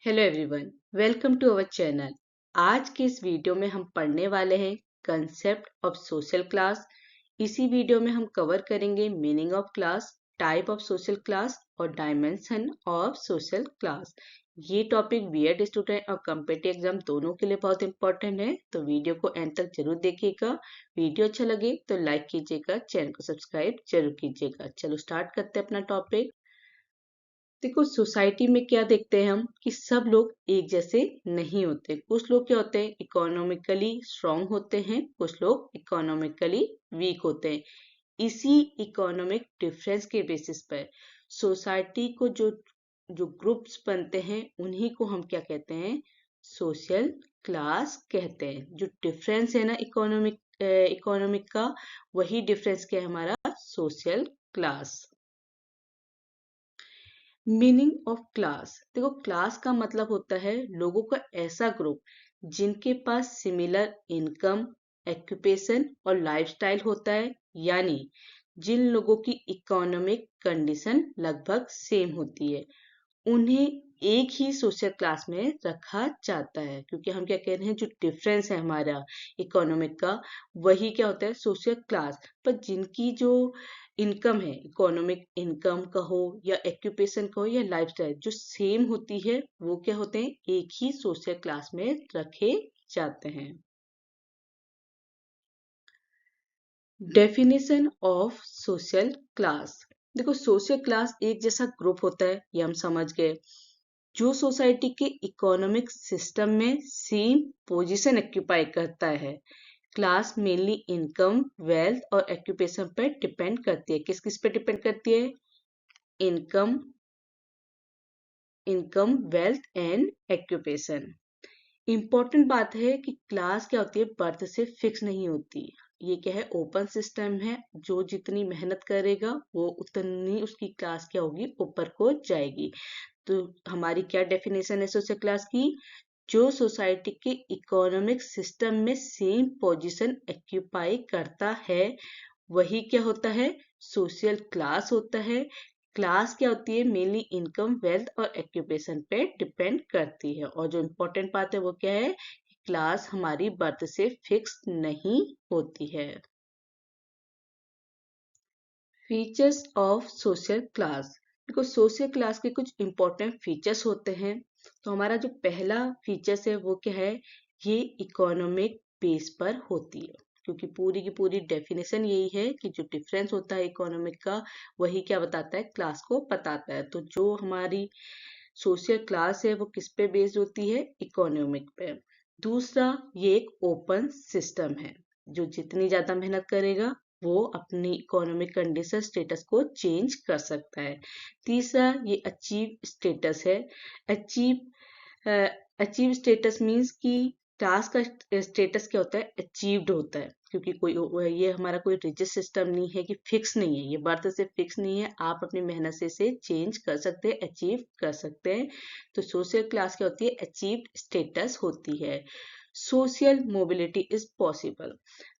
Hello everyone, welcome to our channel. आज के इस वीडियो में हम पढ़ने वाले हैं कंसेप्ट ऑफ सोशल क्लास। इसी वीडियो में हम कवर करेंगे meaning of class, type of social class और डायमेंशन ऑफ सोशल क्लास। ये टॉपिक बीएड स्टूडेंट और कॉम्पिटिटिव एग्जाम दोनों के लिए बहुत इंपॉर्टेंट है, तो वीडियो को एंड तक जरूर देखिएगा। वीडियो अच्छा लगे तो लाइक कीजिएगा, चैनल को सब्सक्राइब जरूर कीजिएगा। चलो स्टार्ट करते हैं अपना टॉपिक। देखो, सोसाइटी में क्या देखते हैं हम कि सब लोग एक जैसे नहीं होते। कुछ लोग क्या होते हैं, इकोनॉमिकली स्ट्रांग होते हैं, कुछ लोग इकोनॉमिकली वीक होते हैं। इसी इकोनॉमिक डिफरेंस के बेसिस पर सोसाइटी को जो जो ग्रुप्स बनते हैं उन्हीं को हम क्या कहते हैं, सोशल क्लास कहते हैं। जो डिफरेंस है ना इकोनॉमिक का, वही डिफरेंस क्या है हमारा, social class. Meaning of class, देखो क्लास का मतलब होता है लोगों का ऐसा ग्रुप जिनके पास सिमिलर इनकम, एक्यूपेशन और लाइफस्टाइल होता है, यानी जिन लोगों की इकोनॉमिक कंडीशन लगभग सेम होती है, उन्हें एक ही सोशल क्लास में रखा जाता है। क्योंकि हम क्या कह रहे हैं, जो डिफरेंस है हमारा इकोनॉमिक का, वही क्या होता है, सोशल क्लास। पर जिनकी जो इनकम है, इकोनॉमिक इनकम कहो या एक्यूपेशन कहो या लाइफस्टाइल जो सेम होती है, वो क्या होते हैं, एक ही सोशल क्लास में रखे जाते हैं। डेफिनेशन ऑफ सोशल क्लास, देखो सोशल क्लास एक जैसा ग्रुप होता है, ये हम समझ गए, जो सोसाइटी के इकोनॉमिक सिस्टम में सेम पोजीशन ऑक्यूपाई करता है। क्लास मेनली इनकम, वेल्थ और ऑक्यूपेशन पर डिपेंड करती है। किस किस पे डिपेंड करती है, income, wealth and occupation. Important बात है कि क्लास क्या होती है, बर्थ से फिक्स नहीं होती। ये क्या है, ओपन सिस्टम है। जो जितनी मेहनत करेगा वो उतनी उसकी क्लास क्या होगी, ऊपर को जाएगी। तो हमारी क्या डेफिनेशन है सोशल क्लास की, जो सोसाइटी के इकोनॉमिक सिस्टम में सेम पोजीशन ऑक्यूपाई करता है, वही क्या होता है, सोशल क्लास होता है। क्लास क्या होती है, मेनली इनकम, वेल्थ और ऑक्यूपेशन पे डिपेंड करती है। और जो इम्पोर्टेंट बात है वो क्या है, क्लास हमारी बर्थ से फिक्स नहीं होती है। फीचर्स ऑफ सोशल क्लास, देखो सोशल क्लास के कुछ इंपॉर्टेंट फीचर्स होते हैं। तो हमारा जो पहला फीचर्स है वो क्या है, ये इकोनॉमिक बेस पर होती है। क्योंकि पूरी की पूरी डेफिनेशन यही है कि जो डिफरेंस होता है इकोनॉमिक का, वही क्या बताता है, क्लास को बताता है। तो जो हमारी सोशल क्लास है वो किस पे बेस्ड होती है, इकोनॉमिक पे। दूसरा, ये एक ओपन सिस्टम है। जो जितनी ज्यादा मेहनत करेगा वो अपनी इकोनॉमिक कंडीशन स्टेटस को चेंज कर सकता है। तीसरा, ये अचीव स्टेटस है। अचीव अचीव स्टेटस मीन्स कि क्लास का स्टेटस क्या होता है, अचीव्ड होता है। क्योंकि कोई ये हमारा कोई रिजिड सिस्टम नहीं है कि फिक्स नहीं है, ये बर्थ से फिक्स नहीं है, आप अपनी मेहनत से इसे चेंज कर सकते हैं, अचीव कर सकते हैं। तो सोशल क्लास क्या होती है, अचीव्ड स्टेटस होती है। सोशल मोबिलिटी इज पॉसिबल,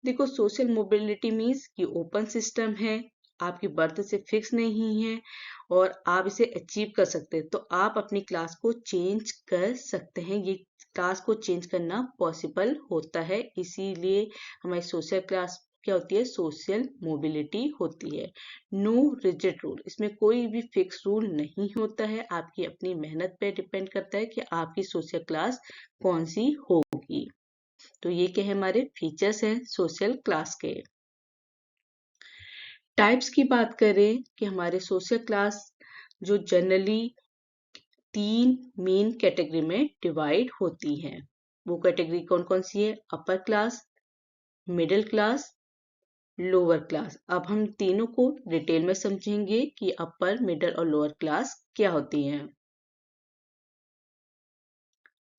देखो सोशल मोबिलिटी मीन्स कि ओपन सिस्टम है, आपकी बर्थ से फिक्स नहीं है और आप इसे अचीव कर सकते हैं। तो आप अपनी क्लास को चेंज कर सकते हैं, ये क्लास को चेंज करना पॉसिबल होता है। इसीलिए हमारी सोशल क्लास क्या होती है, सोशल मोबिलिटी होती है। नो रिजिड रूल, इसमें कोई भी फिक्स रूल नहीं होता है, आपकी अपनी मेहनत पे डिपेंड करता है कि आपकी सोशल क्लास कौन सी होगी। तो ये क्या है, हमारे फीचर्स हैं सोशल क्लास के। टाइप्स की बात करें कि हमारे सोशल क्लास जो जनरली तीन मेन कैटेगरी में डिवाइड होती हैं। वो कैटेगरी कौन कौन सी है, upper class, middle class, lower class. अब हम तीनों को डिटेल में समझेंगे कि अपर, मिडिल और लोअर क्लास क्या होती हैं।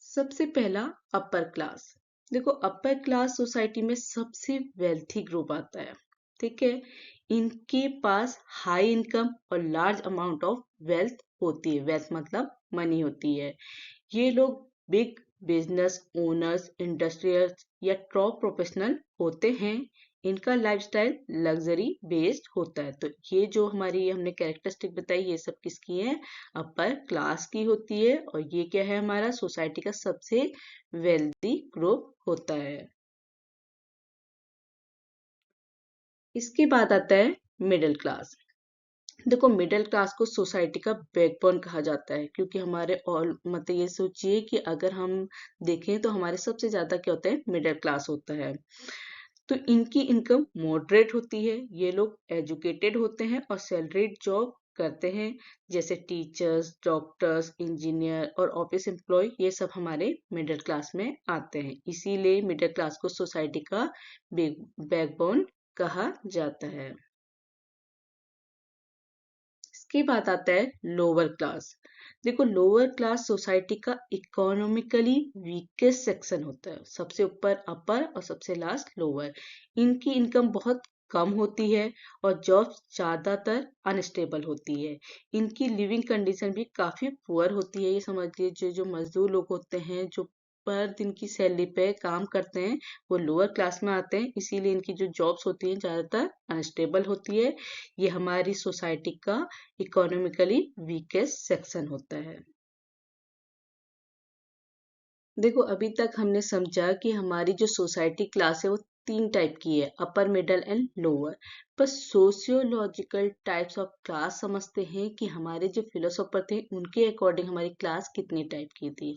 सबसे पहला, अपर क्लास। देखो अपर क्लास सोसाइटी में सबसे वेल्थी ग्रुप आता है, ठीक है। इनके पास हाई इनकम और लार्ज अमाउंट ऑफ वेल्थ होती है। वेल्थ मतलब मनी होती है। ये लोग बिग बिजनेस ओनर्स, इंडस्ट्रियल्स या टॉप प्रोफेशनल होते हैं। इनका लाइफस्टाइल लग्जरी बेस्ड होता है। तो ये जो हमारी हमने कैरेक्टरिस्टिक बताई ये सब किसकी है, अपर क्लास की होती है। और ये क्या है, हमारा सोसाइटी का सबसे वेल्दी ग्रुप होता है। इसके बाद आता है मिडिल क्लास। देखो मिडिल क्लास को सोसाइटी का बैकबोन कहा जाता है, क्योंकि हमारे ऑल मतलब ये सोचिए कि अगर हम देखें तो हमारे सबसे ज्यादा क्या होता है, मिडिल क्लास होता है। तो इनकी इनकम मॉडरेट होती है, ये लोग एजुकेटेड होते हैं और सैलरीड जॉब करते हैं, जैसे टीचर्स, डॉक्टर्स, इंजीनियर और ऑफिस एम्प्लॉय, ये सब हमारे मिडिल क्लास में आते हैं। इसीलिए मिडिल क्लास को सोसाइटी का बैकबोन कहा जाता है। इसके बाद आता है लोअर क्लास। देखो लोअर क्लास सोसाइटी का इकोनॉमिकली वीकेस्ट सेक्शन होता है, सबसे ऊपर अपर और सबसे लास्ट लोअर। इनकी इनकम बहुत कम होती है और जॉब्स ज्यादातर अनस्टेबल होती है। इनकी लिविंग कंडीशन भी काफी पुअर होती है। ये समझिए जो जो मजदूर लोग होते हैं जो पर दिन की सैलरी पे काम करते हैं वो लोअर क्लास में आते हैं, इसीलिए इनकी जो जॉब्स होती हैं ज्यादातर अनस्टेबल होती है। ये हमारी सोसाइटी का इकोनॉमिकली वीकेस्ट सेक्शन होता है। देखो अभी तक हमने समझा कि हमारी जो सोसाइटी क्लास है वो तीन टाइप की है, अपर मिडल एंड लोअर। पर सोशियोलॉजिकल टाइप्स ऑफ क्लास समझते हैं कि हमारे जो फिलोसोफर थे उनके अकॉर्डिंग हमारी क्लास कितनी टाइप की थी।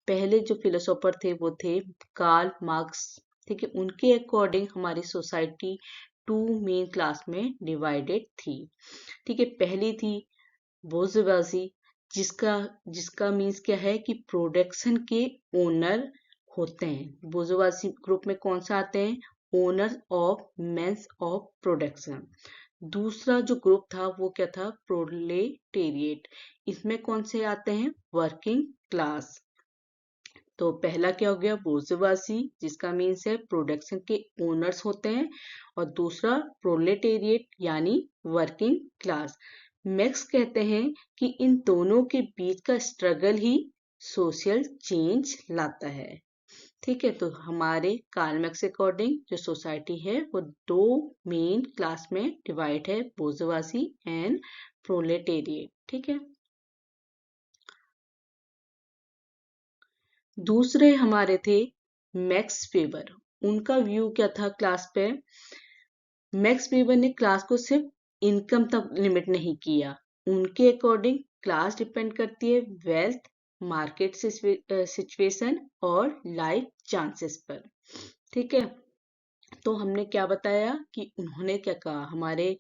पहले जो फिलोसोफर थे वो थे कार्ल मार्क्स। ठीक है, उनके अकॉर्डिंग हमारी सोसाइटी टू मेन क्लास में डिवाइडेड थी। ठीक है, पहली थी बोर्जोइसी, जिसका जिसका मीन्स क्या है कि प्रोडक्शन के ओनर होते हैं। बोर्जोइसी ग्रुप में कौन सा आते हैं, owner of means of production. दूसरा जो ग्रुप था वो क्या था, प्रोलेटेरिएट। इसमें कौन से आते हैं, वर्किंग क्लास। तो पहला क्या हो गया, बोर्जोइसी, जिसका मीन्स है प्रोडक्शन के ओनर्स होते हैं। और दूसरा प्रोलेटेरिएट यानी वर्किंग क्लास। मैक्स कहते हैं कि इन दोनों के बीच का स्ट्रगल ही सोशल चेंज लाता है। ठीक है, तो हमारे कार्ल मैक्स अकॉर्डिंग जो सोसाइटी है वो दो मेन क्लास में डिवाइड है, बोर्जोइसी एंड प्रोलेटेरिएट। ठीक है, दूसरे हमारे थे मैक्स वेबर। उनका व्यू क्या था क्लास पे, मैक्स वेबर ने क्लास को सिर्फ इनकम तक लिमिट नहीं किया। उनके अकॉर्डिंग क्लास डिपेंड करती है वेल्थ, मार्केट सिचुएशन और लाइफ चांसेस पर। ठीक है, तो हमने क्या बताया कि उन्होंने क्या कहा, हमारे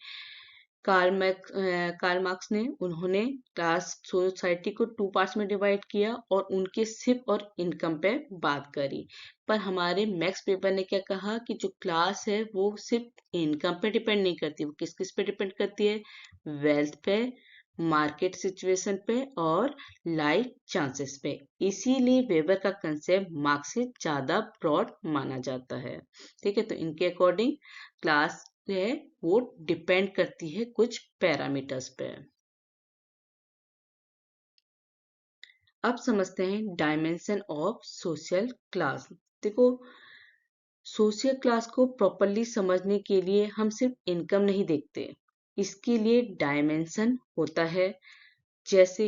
कार्ल मार्क्स ने, उन्होंने क्लास सोसाइटी को टू पार्ट्स में डिवाइड किया और उनके सिर्फ और इनकम पे बात करी। पर हमारे मैक्स वेबर ने क्या कहा कि जो क्लास है वो सिर्फ इनकम पे डिपेंड नहीं करती, वो किस किस पे डिपेंड करती है, वेल्थ पे, मार्केट सिचुएशन पे और लाइफ चांसेस पे। इसीलिए वेबर का कंसेप्ट मार्क्स से ज्यादा ब्रॉड माना जाता है। ठीक है, तो इनके अकॉर्डिंग क्लास है वो डिपेंड करती है कुछ पैरामीटर्स पे। अब समझते हैं डायमेंशन ऑफ सोशल क्लास। देखो सोशल क्लास को प्रॉपरली समझने के लिए हम सिर्फ इनकम नहीं देखते, इसके लिए डायमेंशन होता है, जैसे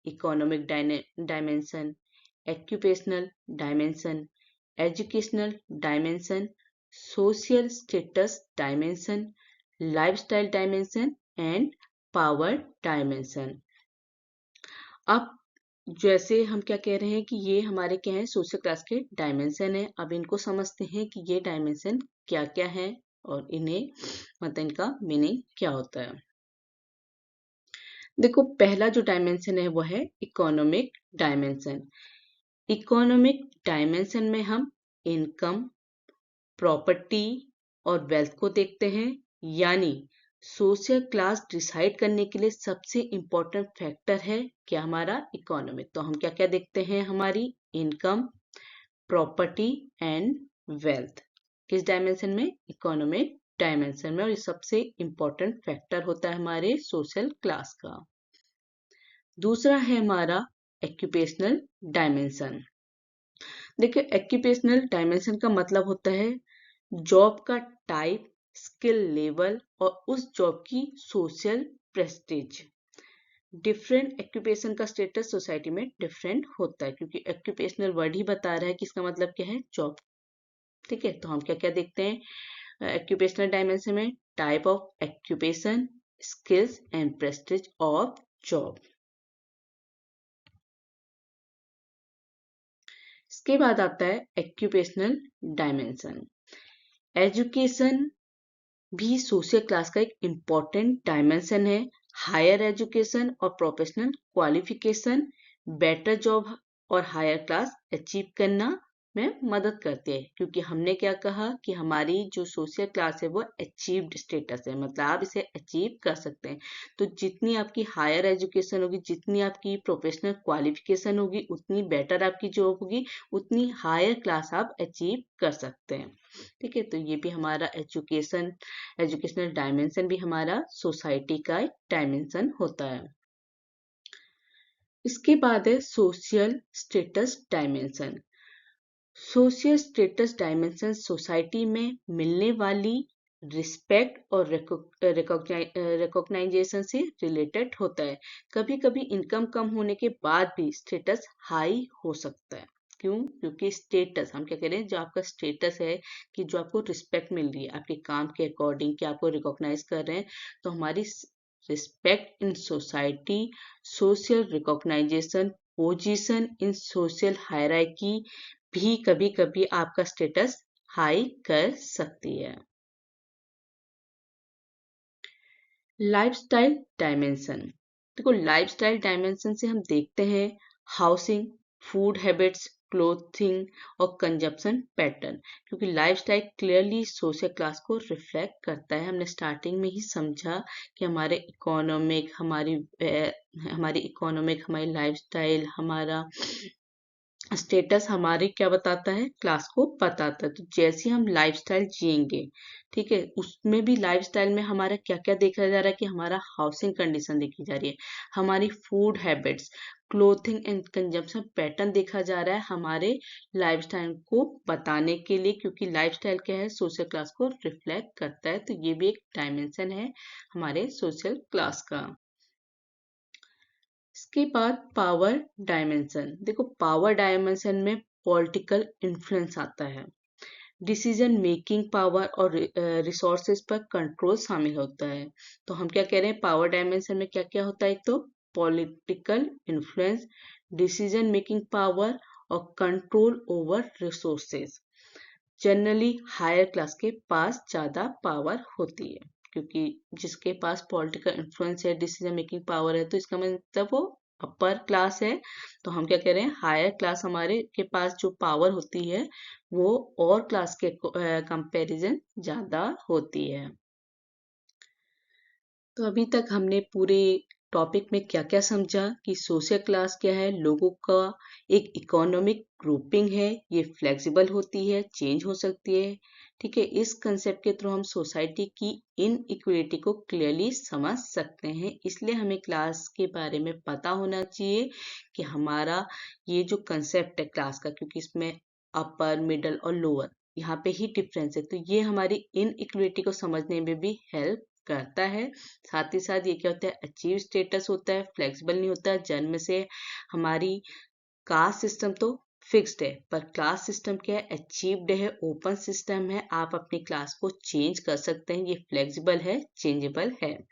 economic dimension, occupational dimension, educational dimension, social status dimension, lifestyle dimension and power dimension. अब जैसे हम क्या कह रहे हैं कि ये हमारे क्या है, सोशल क्लास के डायमेंशन है। अब इनको समझते हैं कि ये डायमेंशन क्या क्या है और इन्हें मतलब इनका मीनिंग क्या होता है। देखो पहला जो डायमेंशन है वो है इकोनॉमिक डायमेंशन। इकोनॉमिक डायमेंशन में हम इनकम, प्रॉपर्टी और वेल्थ को देखते हैं। यानी सोशल क्लास डिसाइड करने के लिए सबसे इम्पोर्टेंट फैक्टर है क्या, हमारा इकोनॉमिक। तो हम क्या क्या देखते हैं, हमारी इनकम, प्रॉपर्टी एंड वेल्थ। किस डायमेंशन में, इकोनॉमिक डायमेंशन में। और ये सबसे इम्पोर्टेंट फैक्टर होता है हमारे सोशल क्लास का। दूसरा है हमारा एक्यूपेशनल डायमेंशन। देखिए एक्यूपेशनल डायमेंशन का मतलब होता है जॉब का टाइप, स्किल लेवल और उस जॉब की सोशल प्रेस्टीज। डिफरेंट एक्यूपेशन का स्टेटस सोसाइटी में डिफरेंट होता है, क्योंकि एक्यूपेशनल वर्ड ही बता रहा है कि इसका मतलब क्या है, जॉब। ठीक है, तो हम क्या क्या देखते हैं एक्यूपेशनल डायमेंशन में, type of occupation, skills and Prestige of job. इसके बाद आता है एक्यूपेशनल डायमेंशन। एजुकेशन भी सोशल क्लास का एक इम्पॉर्टेंट डायमेंशन है। हायर एजुकेशन और प्रोफेशनल क्वालिफिकेशन बेटर जॉब और हायर क्लास अचीव करना में मदद करते हैं, क्योंकि हमने क्या कहा कि हमारी जो सोशल क्लास है वो अचीव्ड स्टेटस है, मतलब आप इसे अचीव कर सकते हैं। तो जितनी आपकी हायर एजुकेशन होगी, जितनी आपकी प्रोफेशनल क्वालिफिकेशन होगी, उतनी बेटर आपकी जॉब होगी, उतनी हायर क्लास आप अचीव कर सकते हैं। ठीक है, तो ये भी हमारा एजुकेशनल डायमेंशन भी हमारा सोसाइटी का एक डायमेंशन होता है। इसके बाद है social status dimension. Social status dimension society में मिलने वाली रिस्पेक्ट और रिकॉग्नाइजेशन से रिलेटेड होता है। कभी कभी इनकम कम होने के बाद भी स्टेटस हाई हो सकता है। क्यों? क्योंकि स्टेटस, हम क्या कह रहे हैं, जो आपका स्टेटस है कि जो आपको रिस्पेक्ट मिल रही है आपके काम के अकॉर्डिंग, कि आपको रिकॉग्नाइज कर रहे हैं, तो हमारी respect in society, social recognisation, position in social hierarchy भी कभी कभी आपका स्टेटस हाई कर सकती है। Lifestyle dimension. देखो, लाइफस्टाइल डायमेंशन से हम देखते हैं हाउसिंग, फूड हैबिट्स, क्लोथिंग और कंजप्शन पैटर्न, क्योंकि लाइफस्टाइल क्लियरली सोशल क्लास को रिफ्लेक्ट करता है। हमने स्टार्टिंग में ही समझा कि हमारी इकोनॉमिक, हमारी लाइफस्टाइल, हमारा स्टेटस हमारे क्या बताता है, क्लास को बताता है। तो जैसे हम लाइफस्टाइल जिएंगे, ठीक है, उसमें भी लाइफस्टाइल में हमारा क्या क्या देखा जा रहा है कि हमारा हाउसिंग कंडीशन देखी जा रही है, हमारी food habits, clothing and consumption pattern देखा जा रहा है हमारे लाइफस्टाइल को बताने के लिए, क्योंकि लाइफस्टाइल क्या है, सोशल क्लास को रिफ्लेक्ट करता है। तो ये भी एक डायमेंशन है हमारे सोशल क्लास का। इसके बाद पावर डायमेंशन। देखो, पावर डायमेंशन में पॉलिटिकल इन्फ्लुएंस आता है, डिसीजन मेकिंग पावर और रिसोर्सेज पर कंट्रोल शामिल होता है। तो हम क्या कह रहे हैं, पावर डायमेंशन में क्या क्या होता है, एक तो political influence, decision making power और control over resources. Generally higher class के पास ज्यादा पावर होती है, क्योंकि जिसके पास पॉलिटिकल इन्फ्लुएंस है, डिसीजन मेकिंग पावर है, तो इसका मतलब वो अपर क्लास है। तो हम क्या कह रहे हैं, हायर क्लास हमारे के पास जो पावर होती है वो और क्लास के कंपैरिजन ज्यादा होती है। तो अभी तक हमने पूरे टॉपिक में क्या क्या समझा कि सोशल क्लास क्या है, लोगों का एक इकोनॉमिक ग्रुपिंग है, ये फ्लेक्सिबल होती है, चेंज हो सकती है। ठीक है, इस कंसेप्ट के थ्रू हम सोसाइटी की इन इक्वलिटी को क्लियरली समझ सकते हैं। इसलिए हमें क्लास के बारे में पता होना चाहिए कि हमारा ये जो कंसेप्ट है क्लास का, क्योंकि इसमें अपर, मिडल और लोअर यहाँ पे ही डिफरेंस है, तो ये हमारी इन इक्वलिटी को समझने में भी हेल्प करता है। साथ ही साथ ये क्या होता है, अचीव स्टेटस होता है, फ्लेक्सिबल नहीं होता। जन्म से हमारी कास्ट सिस्टम तो फिक्स्ड है, पर क्लास सिस्टम क्या है, अचीव्ड है, ओपन सिस्टम है, आप अपनी क्लास को चेंज कर सकते हैं, ये फ्लेक्सिबल है, चेंजेबल है।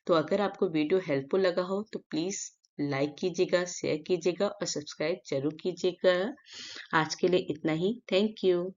तो अगर आपको वीडियो हेल्पफुल लगा हो तो प्लीज लाइक कीजिएगा, शेयर कीजिएगा और सब्सक्राइब जरूर कीजिएगा। आज के लिए इतना ही, थैंक यू।